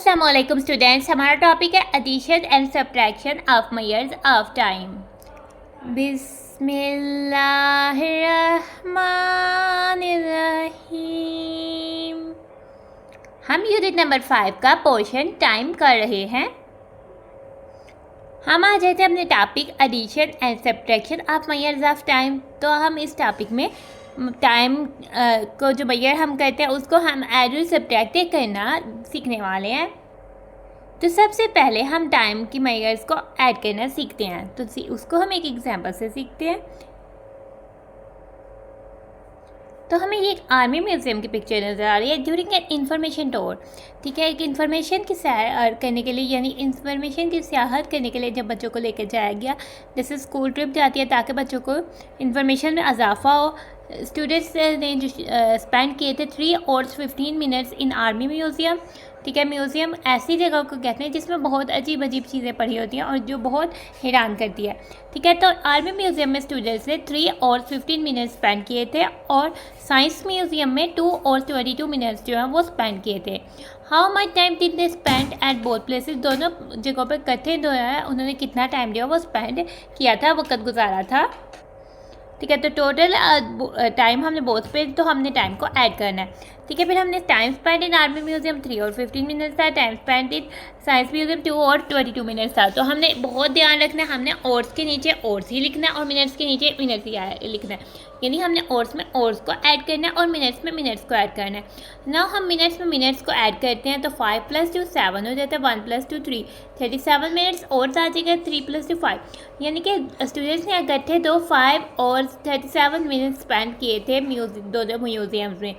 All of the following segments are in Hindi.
अस्सलामुअलैकुम स्टूडेंट्स, हमारा टॉपिक है addition and subtraction of measures of time. बिस्मिल्लाहिर्रहमानिर्रहीम। हम यूनिट नंबर 5 का पोर्शन टाइम कर रहे हैं। हम आ जाते हैं अपने topic addition and subtraction of measures of time. तो हम इस टॉपिक में टाइम को जो मेजर हम करते हैं उसको हम ऐड और सब्ट्रैक्ट करना सीखने वाले हैं। तो सबसे पहले हम टाइम की मेजर्स को ऐड करना सीखते हैं। तो उसको हम एक एग्जांपल से सीखते हैं। तो हमें ये एक आर्मी म्यूजियम की पिक्चर नज़र आ रही है ड्यूरिंग एन इंफॉर्मेशन टूर। ठीक है, एक इन्फॉर्मेशन की सैर करने के लिए यानी इंफॉर्मेशन की सियाहत करने के लिए जब बच्चों को लेकर जाया गया, जैसे स्कूल ट्रिप जाती है ताकि बच्चों को इन्फॉर्मेशन में इजाफा हो। स्टूडेंट्स ने जो स्पेंड किए थे 3 hours 15 minutes इन आर्मी म्यूज़ियम। ठीक है, म्यूज़ियम ऐसी जगह को कहते हैं जिसमें बहुत अजीब अजीब चीज़ें पड़ी होती हैं और जो बहुत हैरान करती है। ठीक है, तो आर्मी म्यूज़ियम में स्टूडेंट्स ने 3 hours 15 minutes स्पेंड किए थे और साइंस म्यूज़ियम में 2 hours 22 minutes जो है वो स्पेंड किए थे। How much time did they spend at both places, दोनों जगहों पर इकट्ठे जो है उन्होंने कितना टाइम जो है वो स्पेंड किया था, वक्त गुजारा था। ठीक है, तो टोटल टाइम हमने बोथ पे, तो हमने टाइम को ऐड करना है। ठीक है, फिर हमने टाइम स्पेंड इन आर्मी म्यूजियम 3 और 15 मिनट्स था। Time spend in science museum 2 और 22 मिनट्स था। तो हमने बहुत ध्यान रखना है, हमने ओर्स के नीचे ओर्स ही लिखना है और मिनट्स के नीचे मिनट्स ही लिखना है। यानी हमने ओर्स में ओर्स को ऐड करना है और मिनट्स में मिनट्स को ऐड करना है। ना हम मिनट्स में मिनट्स को ऐड करते हैं तो 5 + 2 7 हो जाता है, 1 + 2 3, 37 मिनट्स और आ जाएगा, 3 + 2 5। यानी कि स्टूडेंट्स ने इकट्ठे 5 और 37 मिनट्स स्पेंड किए थे दोनों म्यूजियम्स में।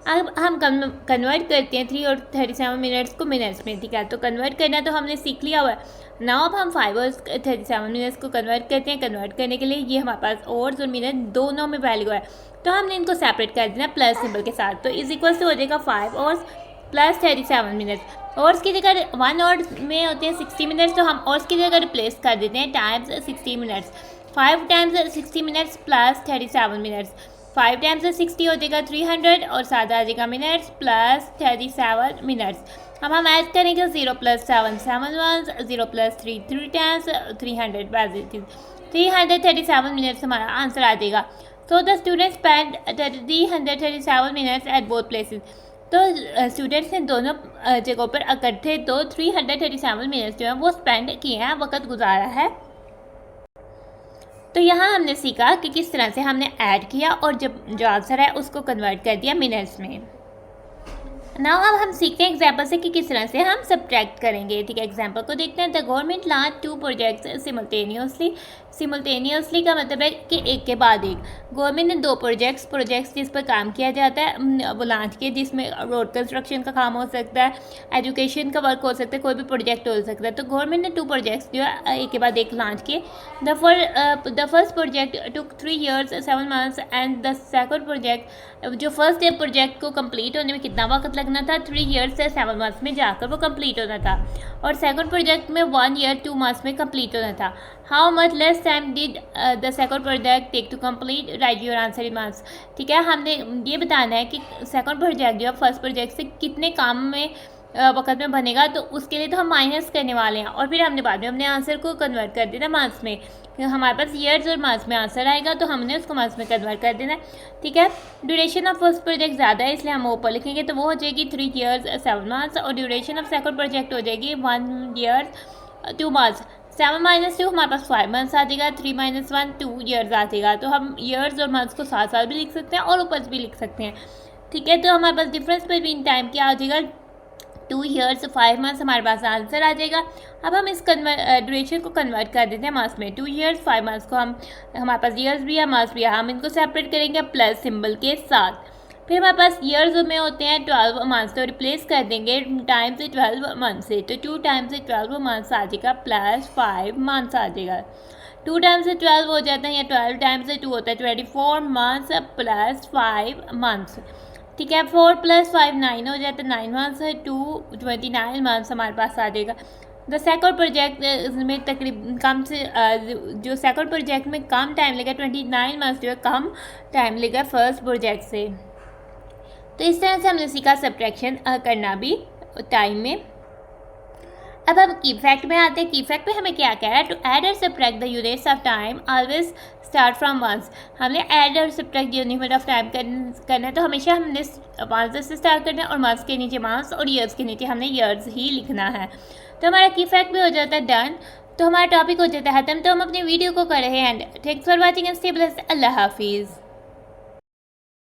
अब हम कन्वर्ट करते हैं 3 और 37 मिनट्स को मिनट्स में। ठीक है, तो कन्वर्ट करना तो हमने सीख लिया हुआ है ना। अब हम 5 और 37 मिनट्स को कन्वर्ट करते हैं। कन्वर्ट करने के लिए ये हमारे पास ओवर्स और मिनट दोनों में वैल्यू है, तो हमने इनको सेपरेट कर देना प्लस सिंबल के साथ। तो इज इक्वल से हो जाएगा 5 hours + 37 मिनट्स। ऑर्स की जगह 1 hour में होते हैं 60 मिनट्स, तो हम ऑर्स की जगह रिप्लेस कर देते हैं टाइम्स 60 मिनट्स। 5 × 60 मिनट्स + 37 मिनट्स, 5 × 60 हो जाएगा 300 और साथ आ जाएगा मिनट्स + 37 मिनट्स। अब हम ऐड करेंगे 0 + 7 7 1, 0 + 3 3 टाइम्स 300 337 मिनट्स हमारा आंसर आ जाएगा। So the student spend 337 minutes at both places. तो स्टूडेंट्स ने दोनों जगहों पर इकट्ठे 337 मिनट्स जो है वो स्पेंड किए हैं, वक्त गुजारा है। तो यहाँ हमने सीखा कि किस तरह से हमने ऐड किया और जो आंसर है उसको कन्वर्ट कर दिया मिनट्स में। नाउ अब हम सीखते हैं एग्जाम्पल से कि किस तरह से हम सब्ट्रैक्ट करेंगे। ठीक है, एग्जाम्पल को देखते हैं। The government launch 2 projects simultaneously का मतलब है कि एक के बाद एक। गवर्नमेंट ने 2 प्रोजेक्ट्स जिस पर काम किया जाता है वो लॉन्च किए, जिसमें रोड कंस्ट्रक्शन का काम हो सकता है, एजुकेशन का वर्क हो सकता है, कोई भी प्रोजेक्ट हो सकता है। तो गवर्नमेंट ने 2 प्रोजेक्ट्स जो है एक के बाद एक लॉन्च किए। The first project took 3 years 7 months and the second project, जो फर्स्ट प्रोजेक्ट को कंप्लीट होने में कितना वक्त लगना था, 3 years से 7 months में जाकर वो कंप्लीट होना था। और सेकंड प्रोजेक्ट में 1 year 2 months में कंप्लीट होना था। How much less time did the second project take to complete, write your answer in marks. ठीक है, हमने ये बताना है कि सेकंड प्रोजेक्ट जो है फर्स्ट प्रोजेक्ट से कितने काम में वक्त में बनेगा, तो उसके लिए तो हम माइनस करने वाले हैं और फिर हमने बाद में अपने आंसर को कन्वर्ट कर देना मार्क्स में। हमारे पास ईयर्स और मार्क्स में आंसर आएगा तो हमने उसको मार्क्स में कन्वर्ट कर देना है। ठीक है, ड्यूरेशन ऑफ फर्स्ट प्रोजेक्ट ज़्यादा है इसलिए हम ऊपर लिखेंगे, तो वो हो जाएगी 3 years 7 months और ड्यूरेशन ऑफ सेकंड प्रोजेक्ट हो जाएगी 1 year 2 months। 7 - 2 हमारे पास 5 months आ जाएगा, 3 - 1 2 years आ जाएगा। तो हम ईयर्स और मंथ्स को साथ साथ भी लिख सकते हैं और ऊपर भी लिख सकते हैं। ठीक है, तो हमारे पास डिफरेंस बिटवीन टाइम क्या आ जाएगा, 2 years 5 months हमारे पास आंसर आ जाएगा। अब हम इस ड्यूरेशन को कन्वर्ट कर देते हैं मार्क्स में। 2 years 5 months को हमारे पास ईयर्स भी है, मार्क्स भी है, हम इनको सेपरेट करेंगे प्लस सिंबल के साथ। फिर हमारे पास ईयर्स में होते हैं 12 months, तो रिप्लेस कर देंगे टाइम्स 12 months से। तो 2 times 12 months आ जाएगा + 5 months आ जाएगा। 2 times 12 हो जाता है या 12 times 2 होता है 24 months + 5 months। ठीक है, 4 + 5 9 हो जाता है, 9 months 2 29 months हमारे पास आ जाएगा। द सेकंड प्रोजेक्ट में तकरीबन कम से जो सेकंड प्रोजेक्ट में कम टाइम लेगा 29 months जो है कम टाइम लेगा फर्स्ट प्रोजेक्ट से। तो इस तरह से हमने सीखा सब्ट्रैक्शन करना भी टाइम में। अब हम की फैक्ट में आते हैं। की फैक्ट में हमें क्या कह रहा है, टू ऐड और subtract the units of time always start from once. हमने ऐड और सब्ट्रैक्ट यूनिट ऑफ टाइम करना है तो हमेशा हमने वंस से स्टार्ट करना है और मंथ्स के नीचे मंथ्स और ईयर्स के नीचे हमने ईयर्स ही लिखना है। तो हमारा की फैक्ट भी हो जाता है डन। तो हमारा टॉपिक हो जाता है ख़त्म। तो हम अपनी वीडियो को कर रहे हैं and thanks for watching and stay blessed. अल्लाह हाफिज़।